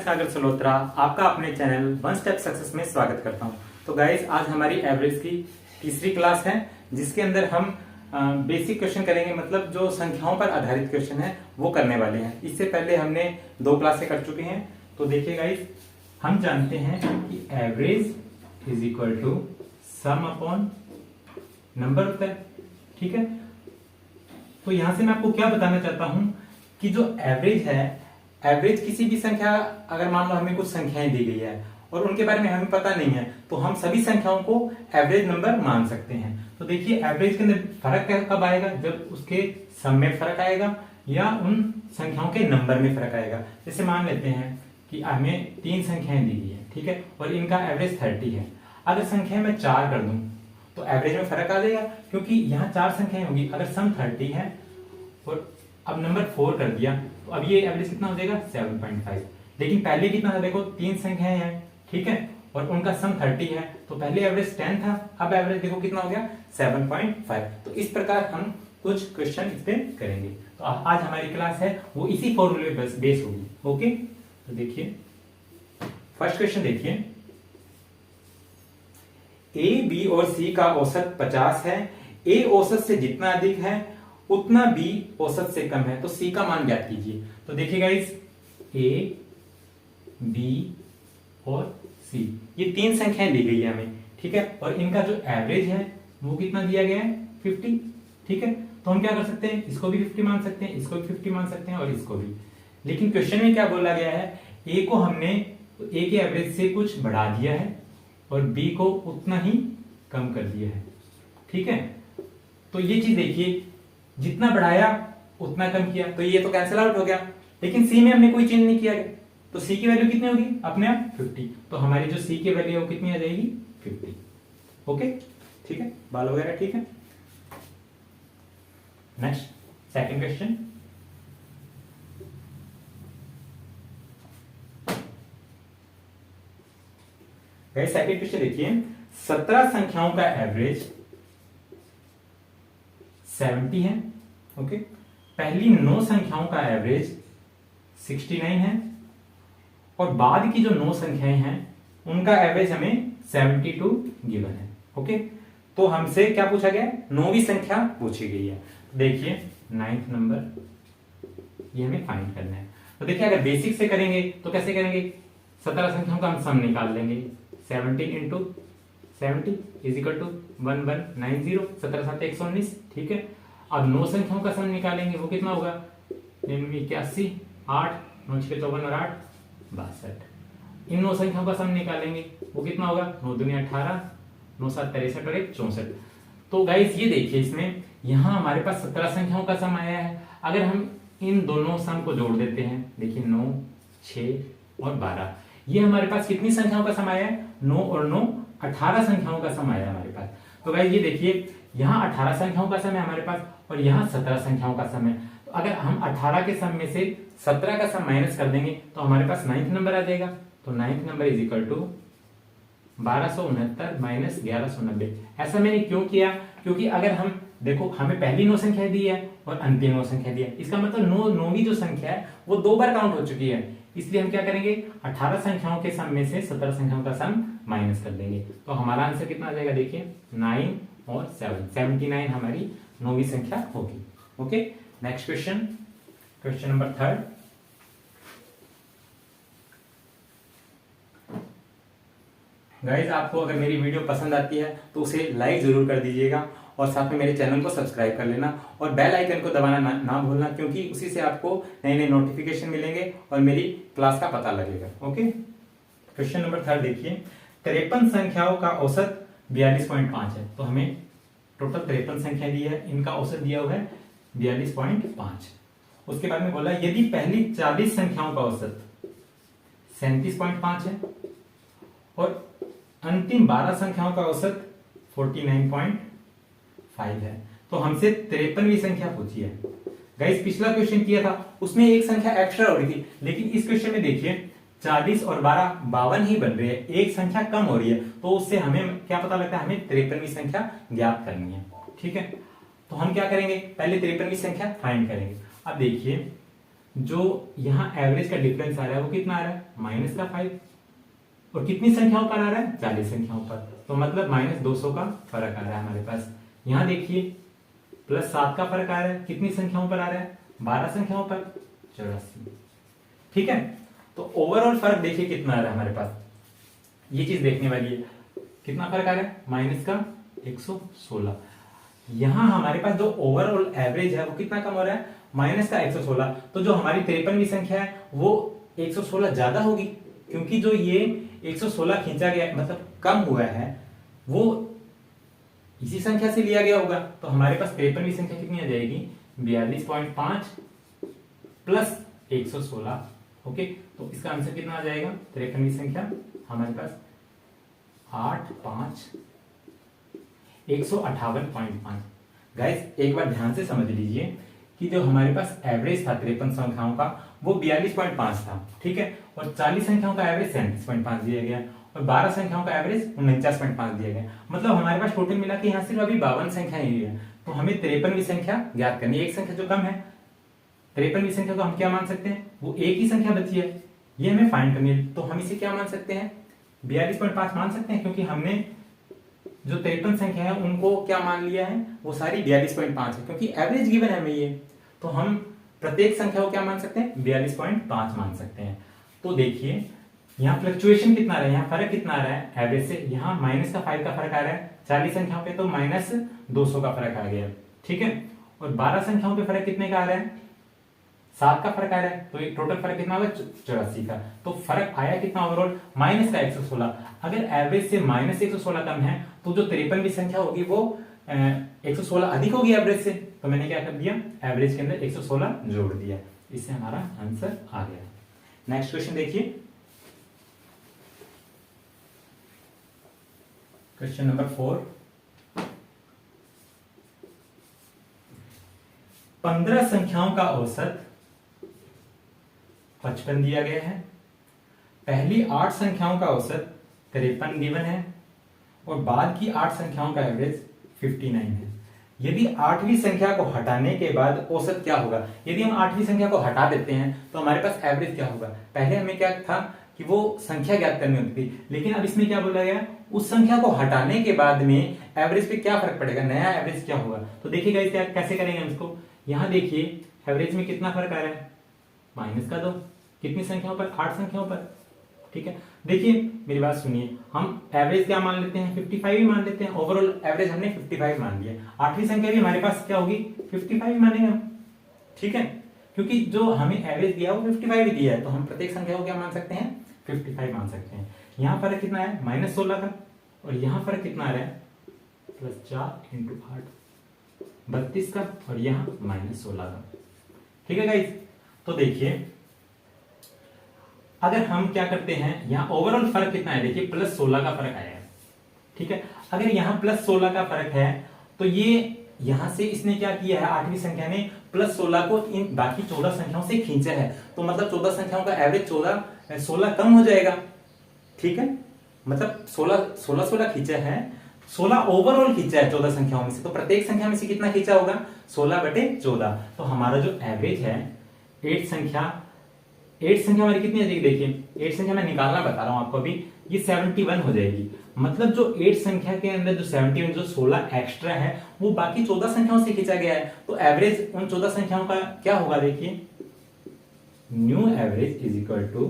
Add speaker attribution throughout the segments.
Speaker 1: सागर सलोत्रा आपका अपने channel one step success में स्वागत करता हूं। तो गाइस आज हमारी एवरेज की तीसरी क्लास है जिसके अंदर हम बेसिक क्वेश्चन करेंगे, मतलब जो संख्याओं पर आधारित क्वेश्चन है वो करने वाले हैं। इससे पहले हमने 2 क्लासें कर चुके हैं। तो देखिए गाइस, हम जानते हैं कि average is equal to sum upon number होता है, ठीक है। तो यहां से मैं आपको क्या बताना चाहता हूं कि जो एवरेज है, एवरेज किसी भी संख्या, अगर मान लो हमें कुछ संख्याएं दी गई है और उनके बारे में हमें पता नहीं है तो हम सभी संख्याओं को एवरेज नंबर मान सकते हैं। तो देखिए एवरेज के अंदर फर्क कब आएगा, जब उसके सम में फर्क आएगा या उन संख्याओं के नंबर में फर्क आएगा। जैसे मान लेते हैं कि हमें 3 संख्याएं दी गई है, ठीक है, और इनका एवरेज 30 है। अगर संख्या में 4 कर दूं तो एवरेज में फर्क आ जाएगा, क्योंकि यहाँ 4 संख्याएं होगी। अगर सम 30 है और अब नंबर 4 कर दिया तो अब ये एवरेज कितना हो जाएगा 7.5। लेकिन पहले कितना था, देखो 3 संख्याएं हैं, ठीक है, और उनका सम 30 है, तो पहले एवरेज 10 था, अब एवरेज देखो कितना हो गया 7.5। तो इस प्रकार हम कुछ क्वेश्चन इस पे करेंगे। तो आज हमारी क्लास है वो इसी फॉर्मूले पे बेस होगी। ओके, तो देखिए फर्स्ट क्वेश्चन देखिए, ए, बी और सी का औसत 50 है। ए औसत से जितना अधिक है उतना बी औसत से कम है, तो सी का मान ज्ञात कीजिए। तो देखिए गाइस, ए, बी और सी, ये 3 संख्याएं दी गई है हमें, ठीक है, और इनका जो एवरेज है वो कितना दिया गया है 50, ठीक है। तो हम क्या कर सकते हैं, इसको भी 50 मान सकते हैं, इसको भी 50 मान सकते हैं और इसको भी। लेकिन क्वेश्चन में क्या बोला गया है, ए को हमने ए के एवरेज से कुछ बढ़ा दिया है और बी को उतना ही कम कर दिया है, ठीक है। तो ये चीज देखिए, जितना बढ़ाया उतना कम किया, तो ये तो कैंसिल आउट हो गया। लेकिन सी में हमने कोई चेंज नहीं किया, तो सी की वैल्यू कितनी होगी अपने आप 50। तो हमारी जो सी की वैल्यू है वो कितनी आ जाएगी 50। ओके, ठीक है, बाल वगैरह ठीक है। Next second question, second question देखिए, 17 संख्याओं का एवरेज 70 है। ओके, पहली 9 संख्याओं का एवरेज 69 है और बाद की जो 9 संख्याएं हैं उनका एवरेज हमें 72 गिवन है। ओके, तो हमसे क्या पूछा गया, 9वीं संख्या पूछी गई है। देखिए 9th नंबर ये हमें फाइंड करना है। तो देखिए अगर बेसिक से करेंगे तो कैसे करेंगे, 17 संख्याओं का हम सम निकाल लेंगे। 17 इंटू 70 इज इक्वल टू 1190, 17 7 119, ठीक है। अब 9 संख्याओं का सम निकालेंगे, वो कितना होगा 81, 8 9 6 54 और 8 62। इन 9 संख्याओं का सम निकालेंगे, वो कितना होगा 9 दूनी 18, 9 7 63 और 1 64। तो गाइस ये देखिए, इसमें यहां हमारे पास 17 संख्याओं का सम आया है। अगर हम इन दोनों सम को जोड़ देते हैं, देखिए 9 6 और 12, ये हमारे पास कितनी संख्याओं का सम आया है, 9 और 9 18 संख्याओं का सम आया हमारे पास। तो गाइस ये देखिए, यहाँ 18 संख्याओं का सम है हमारे पास और यहाँ 17 संख्याओं का सम है। तो अगर हम 18 के सम में से 17 का सम माइनस कर देंगे तो हमारे पास 9th नंबर आ जाएगा। तो 9th number is equal to 1269 minus 1190। ऐसा मैंने क्यों किया, क्योंकि अगर हम देखो, हमें पहली 9 संख्या दी है और अंतिम 9 संख्या दी है, इसका मतलब 9वीं जो संख्या है वो 2 बार काउंट हो चुकी है। इसलिए हम क्या करेंगे, 18 संख्याओं के सम में से 17 संख्याओं का सम माइनस कर देंगे। तो हमारा आंसर कितना आ जाएगा, देखिए 9 और 7, 79 हमारी 9वीं संख्या होगी। Okay, next question, question number 3। Guys आपको अगर मेरी वीडियो पसंद आती है तो उसे लाइक जरूर कर दीजिएगा और साथ में मेरे चैनल को सब्सक्राइब कर लेना और बेल आइकन को दबाना ना भूलना, क्योंकि उसी से आपको नए नए नोटिफिकेशन मिलेंगे और मेरी क्लास का पता लगेगा। ओके, क्वेश्चन नंबर 3 देखिए, 53 संख्याओं का औसत 42.5 है। तो हमें टोटल 53 संख्या दी है, इनका औसत दिया हुआ है 42.5। उसके बाद में बोला यदि पहली 40 संख्याओं का औसत 37.5 है और अंतिम 12 संख्याओं का औसत 49.5 है, तो हमसे 53वीं संख्या पूछी है। गाइस पिछला क्वेश्चन किया था उसमें एक संख्या एक्स्ट्रा हो रही थी, लेकिन इस क्वेश्चन में देखिए 40 और 12 52 ही बन रहे हैं, एक संख्या कम हो रही है, तो उससे हमें क्या पता लगता है, हमें 53वीं संख्या ज्ञात करनी है, ठीक है। तो हम क्या करेंगे, पहले 53वीं संख्या फाइंड करेंगे। अब देखिए जो यहाँ एवरेज का डिफरेंस आ रहा है वो कितना आ रहा है, -5। और कितनी संख्याओं पर आ रहा है, 40 संख्याओं पर, तो मतलब -200 का फर्क आ रहा है हमारे पास। यहाँ देखिए +7 का फर्क आ रहा है, कितनी संख्याओं पर आ रहा है, 12 संख्याओं पर, 84। ठीक है, तो ओवरऑल फर्क देखिए कितना आ रहा है हमारे पास, ये चीज देखने वाली है। कितना फर्क आ रहा है, -116। यहां हमारे पास जो ओवरऑल एवरेज है वो कितना कम हो रहा है, -116। तो जो हमारी 53वीं संख्या है वो 116 ज्यादा होगी, क्योंकि जो ये 116 खींचा गया मतलब कम हुआ है वो इसी संख्या से लिया गया होगा। तो हमारे पास 53वीं संख्या कितनी आ जाएगी, 42.5 प्लस 116। ओके, तो इसका आंसर कितना आ जाएगा, 53वीं संख्या हमारे पास 158.5। गाइस एक बार ध्यान से समझ लीजिए कि जो हमारे पास एवरेज था 53 संख्याओं का वो 42.5 था, ठीक है, और 40 संख्याओं का एवरेज 37.5 दिया गया और 12 संख्याओं का एवरेज 49.5 दिया गया। मतलब हमारे पास टोटल मिला के यहाँ सिर्फ अभी 52 संख्या ही है। तो हमें 53वीं संख्या ज्ञात करनी है, एक संख्या जो कम है। 53वीं संख्या को हम क्या मान सकते हैं, वो एक ही संख्या बची है, ये हमें फाइंड करनी है। तो हम इसे क्या मान सकते हैं, 42.5 मान सकते हैं, क्योंकि हमने जो 53 संख्या है उनको क्या मान लिया है, वो सारी 42.5 है, क्योंकि एवरेज गिवन है हमें ये। तो हम प्रत्येक संख्या को क्या मान सकते हैं, 42.5 मान सकते हैं। तो देखिए यहाँ फ्लक्चुएशन कितना आ रहा है, यहाँ फर्क कितना आ रहा है एवरेज से, यहाँ -5 का फर्क आ रहा है 40 संख्याओं पे, तो -200 का फर्क आ गया, ठीक है। और 12 संख्याओं पे फर्क कितने का आ रहा है, 7 का फर्क आ रहा है, तो एक टोटल फर्क कितना होगा, 84 का। तो फर्क आया कितना ओवरऑल, -116। अगर एवरेज से -116 कम है तो जो 53वीं संख्या होगी वो 116 अधिक होगी एवरेज से। तो मैंने क्या कर दिया, एवरेज के अंदर 116 जोड़ दिया, इससे हमारा आंसर आ गया। नेक्स्ट क्वेश्चन देखिए, क्वेश्चन नंबर 4। 15 संख्याओं का औसत 55 दिया गया है। पहली 8 संख्याओं का औसत 53 गिवन है और बाद की 8 संख्याओं का एवरेज 59 है। यदि 8वीं संख्या को हटाने के बाद औसत क्या होगा। यदि हम 8वीं संख्या को हटा देते हैं तो हमारे पास एवरेज क्या होगा। पहले हमें क्या था कि वो संख्या ज्ञात करनी होती थी, लेकिन अब इसमें क्या बोला गया, उस संख्या को हटाने के बाद में एवरेज पे क्या फर्क पड़ेगा, नया एवरेज क्या होगा। तो देखिएगा इसे कैसे करेंगे हम इसको। यहाँ देखिए एवरेज में कितना फर्क आ रहा है, -2, कितनी संख्याओं पर, 8 संख्याओं पर, ठीक है। देखिए मेरी बात सुनिए, हम एवरेज क्या मान लेते हैं, 55 ही मान लेते हैं। ओवरऑल एवरेज हमने 55 मान लिया, 8वीं संख्या भी हमारे पास क्या होगी, 55 ही मानेंगे हम, ठीक है, क्योंकि जो हमें एवरेज दिया वो 55 ही दिया है। तो हम प्रत्येक संख्या को क्या मान सकते हैं, 55 मान सकते हैं। यहाँ फर्क कितना है, -16 का, और यहाँ फर्क कितना आ रहा है, +4 × 8 32 का, और यहाँ -16 का, ठीक है गाइस। तो देखिए अगर हम क्या करते हैं, यहाँ ओवरऑल फर्क कितना है, देखिए +16 का फर्क आया है, ठीक है। अगर यहाँ +16 का फर्क है तो ये यहां से इसने क्या किया है, 8वीं संख्या ने +16 को इन बाकी 14 संख्याओं से खींचा है, तो मतलब 14 संख्याओं का एवरेज 16 कम हो जाएगा, ठीक है। मतलब 16 खींचा है, 16 ओवरऑल खींचा है 14 संख्याओं में से, तो प्रत्येक संख्या में से कितना खींचा होगा, 16/14। तो हमारा जो एवरेज है 8 संख्या हमारी कितनी आ जाएगी, देखिए 8 संख्या मैं निकालना बता रहा हूं आपको अभी, ये 71 हो जाएगी। मतलब जो 8 संख्या के अंदर जो 71 जो 16 एक्स्ट्रा है वो बाकी 14 संख्याओं से खींचा गया है, तो एवरेज उन 14 संख्याओं का क्या होगा, देखिए new average is equal to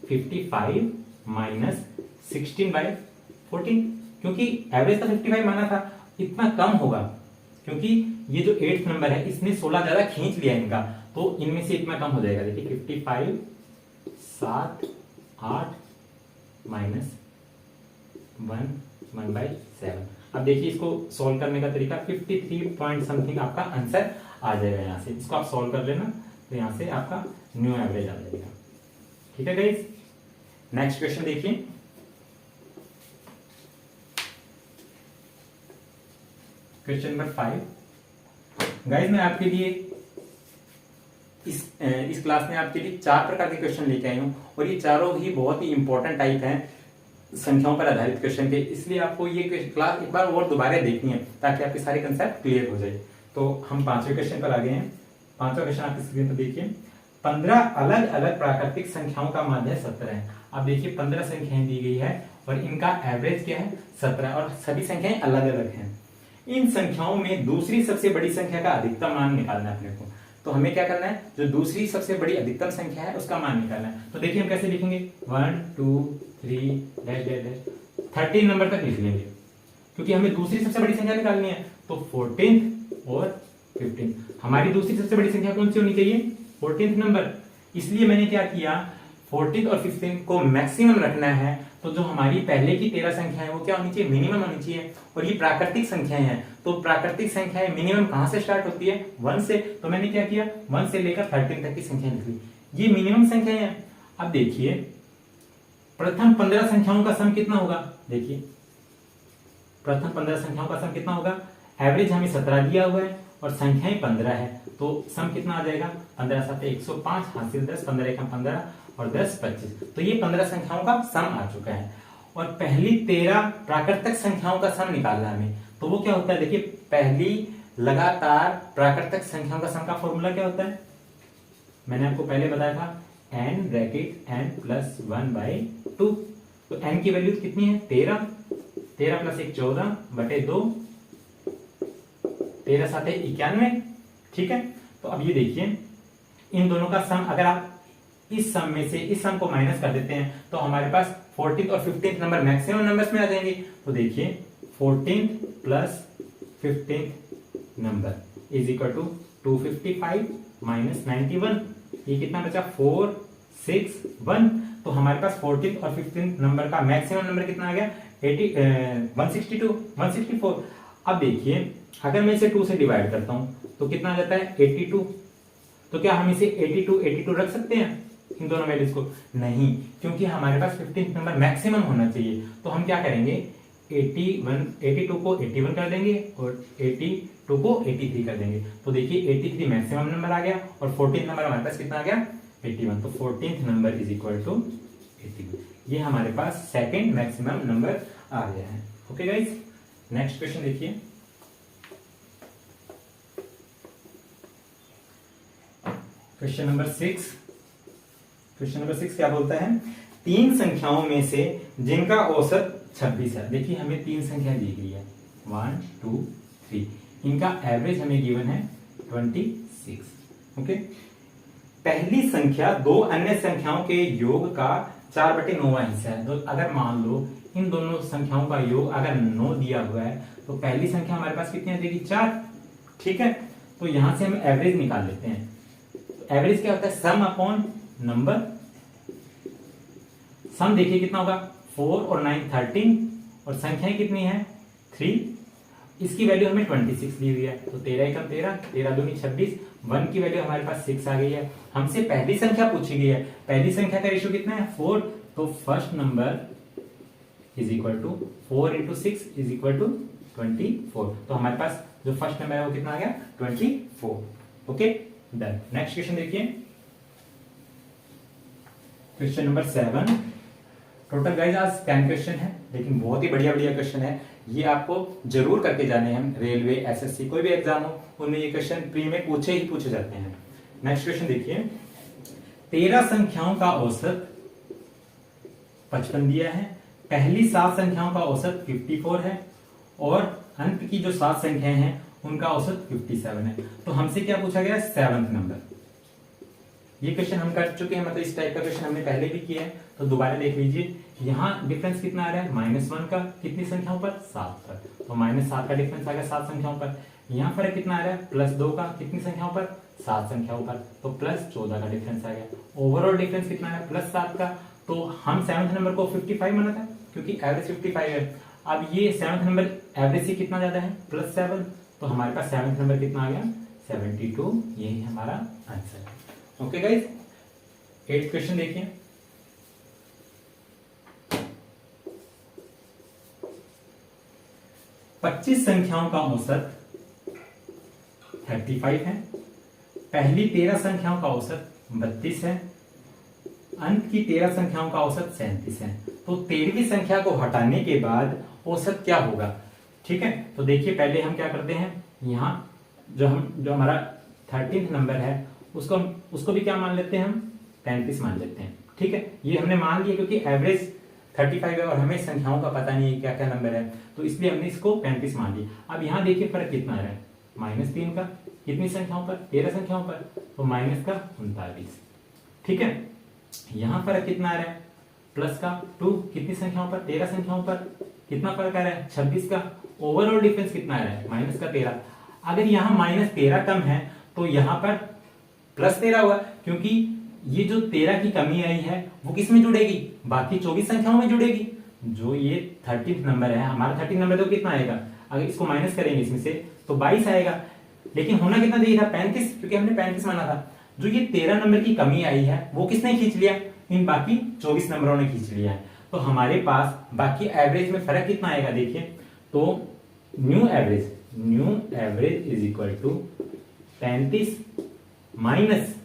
Speaker 1: 55 minus 16/14, क्योंकि एवरेज का 55 माना था, इतना कम होगा क्योंकि ये जो 8th नंबर है इसने 16 ज्यादा खींच लिया इनका, तो इनमें से इतना कम हो जाएगा। देखिए 55 7 8 माइनस 1/7। अब देखिए इसको सॉल्व करने का तरीका 53 पॉइंट समथिंग आपका आंसर आ जाएगा। यहाँ से इसको आप सॉल्व कर लेना, तो यहाँ से आपका न्यू एवरेज आ जाएगा, ठीक है गाइस। नेक्स्ट क्वेश्चन देखिए, क्वेश्चन नंबर 5। गाइस मैं आपके लिए इस क्लास में आपके लिए 4 प्रकार के क्वेश्चन लेके आई हूं, और ये चारों ही बहुत ही इंपॉर्टेंट टाइप हैं संख्याओं पर आधारित क्वेश्चन के, इसलिए आपको ये क्लास एक बार और दोबारा देखनी है ताकि आपके सारे कंसेप्ट क्लियर हो जाए। तो हम 5वें क्वेश्चन पर आ गए हैं। 5वां क्वेश्चन आपकी स्क्रीन पर देखिए, 15 अलग अलग प्राकृतिक संख्याओं का माध्य 17 है। अब देखिए 15 संख्याएं दी गई है और इनका एवरेज क्या है 17 और सभी संख्याएं अलग अलग हैं। इन संख्याओं में दूसरी सबसे बड़ी संख्या का अधिकतम मान निकालना है अपने को। तो हमें क्या करना है, जो दूसरी सबसे बड़ी अधिकतम संख्या है उसका मान निकालना है। तो देखिए हम कैसे लिखेंगे 1 2 3 डैश डैश डैश 13 नंबर तक लिख लेंगे, क्योंकि हमें दूसरी सबसे बड़ी संख्या निकालनी है। तो 14 और 15, हमारी दूसरी सबसे बड़ी संख्या कौन सी होनी चाहिए 14th नंबर। इसलिए मैंने क्या किया 14 और 15 को मैक्सिमम रखना है। तो जो हमारी पहले की 13 संख्या है वो क्या होनी चाहिए मिनिमम होनी चाहिए। और ये प्राकृतिक संख्याएं हैं, तो प्राकृतिक संख्याएं मिनिमम कहां से स्टार्ट होती है 1 से। तो मैंने क्या किया 1 से लेकर 13 तक की संख्या लिख ली, ये मिनिमम संख्याएं हैं। अब देखिए प्रथम 15 संख्याओं का सम कितना होगा, देखिए प्रथम 15 संख्याओं का सम कितना होगा। एवरेज हमें 17 दिया हुआ है और संख्याएं 15 है, तो सम कितना आ जाएगा 15 7 105 हासिल 10 15 1 15 और 10 25। तो ये 15 संख्याओं का सम आ चुका है। और पहली 13 प्राकृतिक संख्याओं का सम निकालना है हमें। तो वो क्या होता है, देखिए पहली लगातार प्राकृतिक संख्याओं का सम का फॉर्मूला क्या होता है, मैंने आपको पहले बताया था n ब्रैकेट n प्लस 1/2। तो n की वैल्यू कितनी है 13, 13 प्लस 1 14 बटे 2, 13 7 91। ठीक है, तो अब ये देखिए इन दोनों का सम, अगर आप इस सम में से इस सम को माइनस कर देते हैं तो हमारे पास 14th और 15th नंबर मैक्सिमम नंबर्स में आ जाएंगे। तो देखिए 14th plus 15th number is equal to 255 minus 91। ये कितना बचा 4 6 1। तो हमारे पास 14th और 15th नंबर का मैक्सिमम नंबर कितना आ गया 162 164। अब देखिए अगर मैं इसे 2 से डिवाइड करता हूं तो कितना आ जाता है 82। तो क्या हम इसे 82 रख सकते हैं इन दोनों वैल्यूज को, नहीं, क्योंकि हमारे पास 15th नंबर मैक्सिमम होना चाहिए। तो हम क्या करेंगे 82 को 81 कर देंगे और 82 को 83 कर देंगे। तो देखिए 83 मैक्सिमम नंबर आ गया और 14th नंबर हमारे पास कितना आ गया 81। तो 14th number is equal to 81। ये हमारे पास सेकंड मैक्सिमम नंबर आ गया है। ओके गाइस, नेक्स्ट क्वेश्चन देखिए। Question number 6। क्वेश्चन नंबर 6 क्या बोलता है, तीन संख्याओं में से जिनका औसत 26 है। देखिए हमें तीन संख्या दी गई है 1 2 3, इनका एवरेज हमें गिवन है 26। ओके, पहली संख्या दो अन्य संख्याओं के योग का 4/9वां हिस्सा है। तो अगर मान लो इन दोनों संख्याओं का योग अगर 9 दिया हुआ है तो पहली संख्या हमारे पास कितनी आ जाएगी 4। ठीक है, तो यहां से हम एवरेज निकाल लेते हैं। एवरेज क्या होता है सम अपॉन नंबर। सम देखिए कितना होगा 4 और 9 13 और संख्याएं कितनी है 3। इसकी वैल्यू हमें 26 दी हुई है। तो 13 एकम 13 13 दूनी 26, 1 की वैल्यू हमारे पास 6 आ गई है। हमसे पहली संख्या पूछी गई है, पहली संख्या का रेशियो कितना है 4। तो first number is equal to 4 into 6 is equal to 24। तो हमारे पास जो फर्स्ट नंबर है वो कितना आ गया 24। Okay done. नेक्स्ट क्वेश्चन देखिए, क्वेश्चन नंबर 7। टोटल गाइज आज 10 क्वेश्चन है, लेकिन बहुत ही बढ़िया बढ़िया क्वेश्चन है। ये आपको जरूर करके जाने हैं। रेलवे एसएससी कोई भी एग्जाम हो उनमें ये क्वेश्चन प्री में पूछे जाते हैं। नेक्स्ट क्वेश्चन देखिए, 13 संख्याओं का औसत 55 दिया है, पहली 7 संख्याओं का औसत 54 है और अंत की जो 7 संख्याएं हैं उनका औसत 57 है। तो हमसे क्या पूछा गया 7th नंबर। ये क्वेश्चन हम कर चुके हैं, मतलब इस टाइप का क्वेश्चन हमने पहले भी किया है, तो दोबारा देख लीजिए। यहाँ डिफरेंस कितना आ रहा है -1 का कितनी संख्याओं पर 7 पर। तो -7 का डिफरेंस आ गया 7 संख्याओं पर। यहाँ फर्क कितना आ रहा है +2 का कितनी संख्याओं पर 7 संख्याओं पर। तो +14 का डिफरेंस आ गया। ओवरऑल डिफरेंस कितना है +7 का। तो हम 7th नंबर को 55 माना था क्योंकि एवरेज 55 है। अब ये 7th नंबर एवरेज से कितना ज्यादा है +7। तो हमारे पास 7th नंबर कितना आ गया 72। यही हमारा आंसर है। ओके गाइज, 8th क्वेश्चन देखिए। पच्चीस संख्याओं का औसत 35 है, पहली 13 संख्याओं का औसत 32 है, अंत की 13 संख्याओं का औसत 37 है। तो 13वीं संख्या को हटाने के बाद औसत क्या होगा। ठीक है, तो देखिए पहले हम क्या करते हैं, यहाँ जो हमारा 13th नंबर है उसको उसको भी क्या मान लेते हैं हम, 35 मान लेते हैं। ठीक है, ये हमने मान लिया क्योंकि एवरेज 35 है और हमें संख्याओं का पता नहीं है क्या क्या नंबर है, तो इसलिए हमने इसको 35 मान लिया। अब यहाँ देखिए फर्क कितना आ रहा है, -3 का कितनी संख्याओं पर, 13 संख्याओं पर, तो माइनस का 39। ठीक है, यहाँ फर्क कितना आ रहा है, प्लस का 2 कितनी संख्याओं पर, 13 संख्याओं पर, कितना फर्क आ रहा है, 26 का। ओवरऑल डिफरेंस कितना आ रहा है, माइनस का 13। अगर यहाँ -13 कम है तो यहाँ पर +13 हुआ, क्योंकि ये जो 13 की कमी आई है वो किस में जुड़ेगी, बाकी 24 संख्याओं में जुड़ेगी। जो ये 13 नंबर है हमारा, 13 नंबर तो कितना आएगा, अगर इसको माइनस करेंगे इसमें से तो 22 आएगा, लेकिन होना कितना चाहिए था, 35, क्योंकि हमने 35 माना था। जो ये 13 नंबर की कमी आई है वो किसने खींच लिया, इन बाकी 24 नंबरों ने खींच लिया है। तो हमारे पास बाकी एवरेज में फर्क कितना आएगा, देखिए तो new average is equal to 35 minus,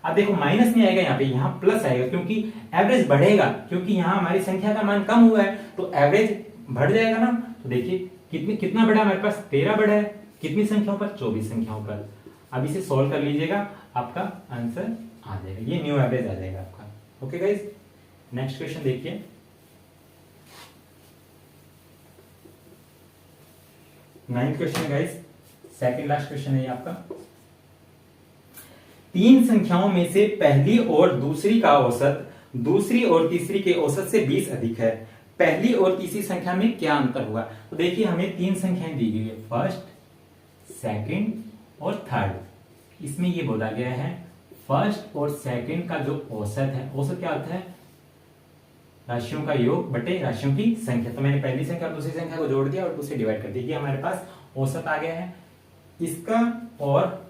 Speaker 1: अब देखो माइनस नहीं आएगा यहाँ पे, यहाँ प्लस आएगा, क्योंकि एवरेज बढ़ेगा, क्योंकि यहाँ हमारी संख्या का मान कम हुआ है तो एवरेज बढ़ जाएगा ना। तो देखिए कितना बढ़ा हमारे पास, 13 बढ़ा है, कितनी संख्याओं पर, 24 संख्याओं पर। अब इसे सॉल्व कर लीजिएगा, आपका आंसर आ जाएगा, ये न्यू एवरेज आ जाएगा आपका। ओके गाइज, नेक्स्ट क्वेश्चन देखिए। नाइन्थ क्वेश्चन है गाइज, सेकंड लास्ट क्वेश्चन है ये आपका। 3 संख्याओं में से पहली और दूसरी का औसत दूसरी और तीसरी के औसत से 20 अधिक है, पहली और तीसरी संख्या में क्या अंतर हुआ। तो देखिए हमें 3 संख्याएं दी गई है, फर्स्ट, सेकंड और थर्ड। इसमें ये बोला गया है फर्स्ट और सेकंड का जो औसत है, औसत क्या होता है, राशियों का योग बटे राशियों की संख्या। तो मैंने पहली संख्या और दूसरी संख्या को जोड़ दिया और उससे डिवाइड कर दिया, हमारे पास औसत आ गया है। इसका और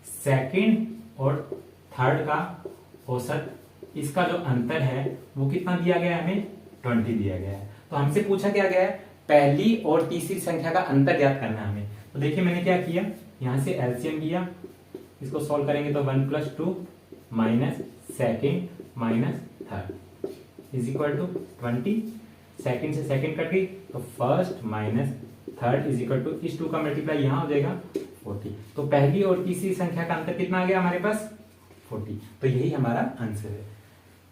Speaker 1: सेकंड और थर्ड का औसत, इसका जो अंतर है वो कितना दिया गया है, हमें 20 दिया गया है। तो हमसे पूछा क्या गया है, पहली और तीसरी संख्या का अंतर ज्ञात करना है हमें। तो देखिए मैंने क्या किया, यहां से एलसीएम लिया, इसको सॉल्व करेंगे तो 1 + 2 minus second minus third is equal to 20। Second से सेकेंड कट गई तो first minus third is equal to, इस 2 का मल्टीप्लाई यहां हो जाएगा 40। तो पहली और तीसरी संख्या का अंतर कितना आ गया हमारे पास, 40। तो यही हमारा आंसर है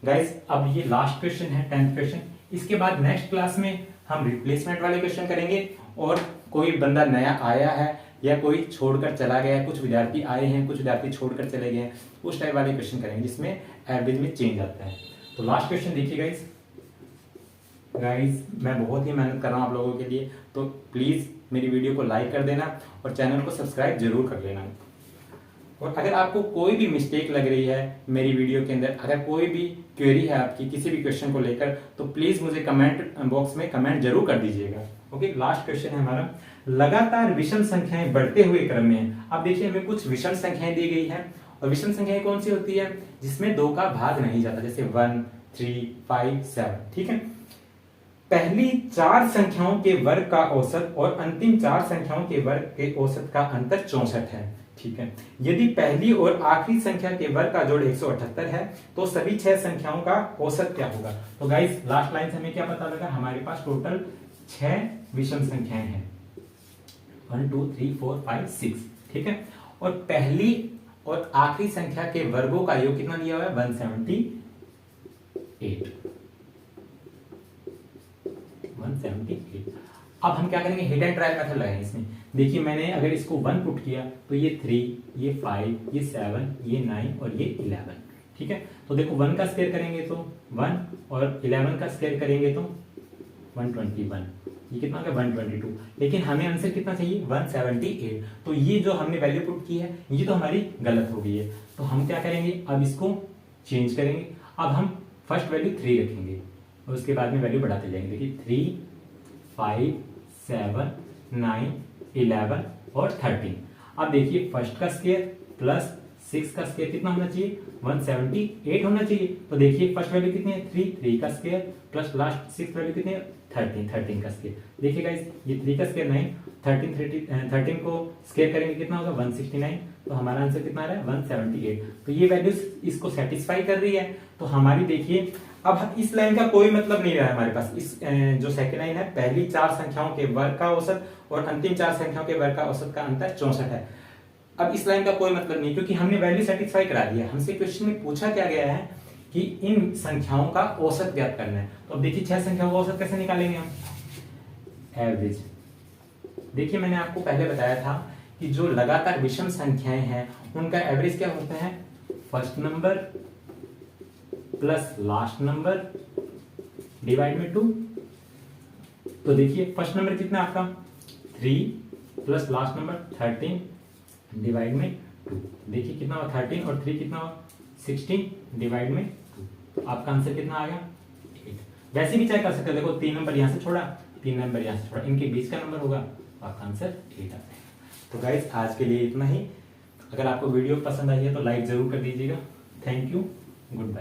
Speaker 1: गाइस। अब ये लास्ट क्वेश्चन है, 10th क्वेश्चन। इसके बाद नेक्स्ट क्लास में हम रिप्लेसमेंट वाले क्वेश्चन करेंगे, और कोई बंदा नया आया है या कोई छोड़कर चला गया है, कुछ विद्यार्थी आए हैं, कुछ विद्यार्थी छोड़कर चले गए हैं, उस टाइप वाले क्वेश्चन करेंगे जिसमें एवरेज में चेंज आता है। तो लास्ट क्वेश्चन देखिए गाइस, मैं बहुत ही मेहनत कर रहा हूं आप लोगों के लिए, तो प्लीज मेरी वीडियो को लाइक कर देना और चैनल को सब्सक्राइब जरूर कर लेना। और अगर आपको कोई भी मिस्टेक लग रही है मेरी वीडियो के अंदर, अगर कोई भी क्वेरी है आपकी किसी भी क्वेश्चन को लेकर, तो प्लीज मुझे कमेंट बॉक्स में कमेंट जरूर कर दीजिएगा। ओके, लास्ट क्वेश्चन है हमारा, लगातार विषम संख्याएं बढ़ते हुए क्रम में है। अब देखिए हमें कुछ विषम संख्याएं दी गई है, और विषम संख्याएं कौन सी होती है, जिसमें 2 का भाग नहीं जाता, जैसे 1, 3, 5, 7। ठीक है, पहली 4 संख्याओं के वर्ग का औसत और अंतिम 4 संख्याओं के वर्ग के औसत का अंतर 64 है। ठीक है, यदि पहली और आखिरी संख्या के वर्ग का जोड़ 178 है तो सभी 6 संख्याओं का औसत क्या होगा। तो गाइस लास्ट लाइन से हमें क्या पता लगा, हमारे पास टोटल 6 विषम संख्याएं हैं, 1 2 3 4 5 6। ठीक है, और पहली और आखिरी संख्या के वर्गों का योग कितना दिया हुआ है, 178। अब हम क्या करेंगे, हिट एंड ट्रायल मेथड लगाएंगे इसमें। देखिए मैंने अगर इसको 1 पुट किया तो ये 3, ये 5, ये 7, ये 9 और ये 11। ठीक है, तो देखो 1 का स्क्वायर करेंगे तो 1 और 11 का स्क्वायर करेंगे तो 121, ये कितना होगा 122। लेकिन हमें आंसर कितना चाहिए, 178। तो ये जो हमने वैल्यू पुट की है ये तो हमारी गलत हो गई है, तो हम क्या करेंगे, अब इसको चेंज करेंगे। अब हम फर्स्ट वैल्यू 3 रखेंगे और उसके बाद में वैल्यू बढ़ाते जाएंगे। देखिए 3, 5, 7, 9, 11 और 13। अब देखिए फर्स्ट का स्क्वायर प्लस 6 का स्क्वायर कितना होना चाहिए, 178 होना चाहिए। तो देखिए फर्स्ट वैल्यू कितनी है, 3 का स्क्वायर प्लस लास्ट 6 वैल्यू कितनी है, 13 का स्क्वायर। देखिए गाइस ये 3 का स्क्वायर 9, 13 को स्क्वायर करेंगे कितना होगा 169। तो हमारा आंसर कितना आ रहा है 178। तो ये वैल्यूज इसको सेटिस्फाई कर रही है। तो हमारी देखिए अब इस लाइन का कोई मतलब नहीं रहा हमारे पास। इस जो सेकंड लाइन है, पहली 4 संख्याओं के वर्ग का औसत और अंतिम 4 संख्याओं के वर्ग का औसत का अंतर 64 है। अब इस लाइन का कोई मतलब नहीं, क्योंकि हमने वैल्यू सेटिस्फाई करा दिया। हमसे क्वेश्चन में पूछा क्या गया है कि इन संख्याओं का औसत ज्ञात करना है। तो अब देखिए 6 संख्याओं का औसत कैसे निकालेंगे हम? एवरेज। देखिए मैंने आपको पहले बताया था कि जो लगातार विषम संख्याएं हैं उनका एवरेज क्या होता है? First number plus last number divide में 2। तो देखिए फर्स्ट नंबर कितना आपका 3 प्लस लास्ट नंबर 13 डिवाइड में 2। देखिए कितना हुआ 13 और 3 कितना हुआ 16 डिवाइड में 2। तो आपका आंसर कितना आ गया 8। वैसे भी चेक कर सकते हो, देखो 3 नंबर यहां से छोड़ा, 3 नंबर यहां से छोड़ा, इनके बीच का नंबर होगा, आपका आंसर 8 आ जाएगा। तो गाइस आज के लिए इतना ही। अगर आपको वीडियो पसंद आई है तो लाइक जरूर कर दीजिएगा। Thank you, good bye.